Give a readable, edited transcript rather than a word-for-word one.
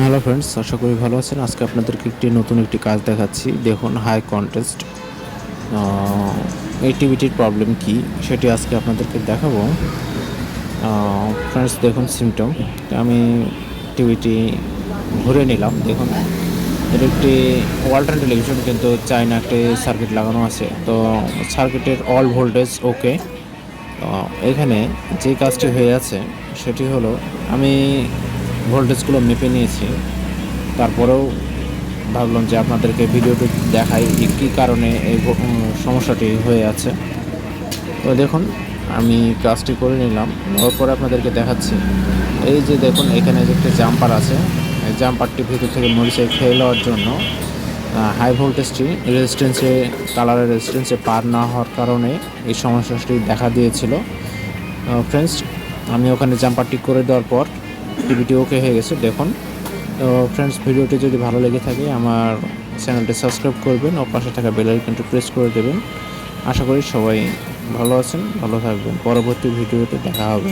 Hello friends, আশা করি ভালো আছেন। আজকে আপনাদেরকে নতুন একটি কাজ দেখাচ্ছি। দেখুন, হাই কন্ট্রাস্ট এই টিভিটির প্রবলেম কি সেটি আজকে আপনাদেরকে দেখাবো। ফ্রেন্ডস, দেখুন সিমটম। আমি টিভিটি ঘুরে নিলাম। দেখুন, এর একটি ওয়ালটন টেলিভিশন, কিন্তু চাইনা একটি সার্কিট লাগানো আছে। তো সার্কিটের অল ভোল্টেজ ওকে। এখানে যে কাজটি হয়ে আছে সেটি হলো, আমি ভোল্টেজগুলো মেপে নিয়েছি। তারপরেও ভাবলাম যে আপনাদেরকে ভিডিওটি দেখাই যে কী কারণে এই সমস্যাটি হয়ে আছে। তো দেখুন, আমি কাজটি করে নিলাম, নেওয়ার পরে আপনাদেরকে দেখাচ্ছি। এই যে দেখুন, এখানে যে একটি জাম্পার আছে, এই জাম্পারটি ভিতর থেকে মরিচে খেয়ে নেওয়ার জন্য হাই ভোল্টেজটি কালারের রেজিস্ট্যান্সে পার না হওয়ার কারণে এই সমস্যাটি দেখা দিয়েছিল। ফ্রেন্ডস, আমি ওখানে জাম্পারটি করে দেওয়ার পর টিভিটি ওকে হয়ে গেছে। দেখুন, তো ফ্রেন্ডস, ভিডিওটি যদি ভালো লেগে থাকে আমার চ্যানেলটি সাবস্ক্রাইব করবেন ও পাশে থাকা বেল আইকনটি প্রেস করে দেবেন। আশা করি সবাই ভালো আছেন, ভালো থাকবেন। পরবর্তী ভিডিওতে দেখা হবে।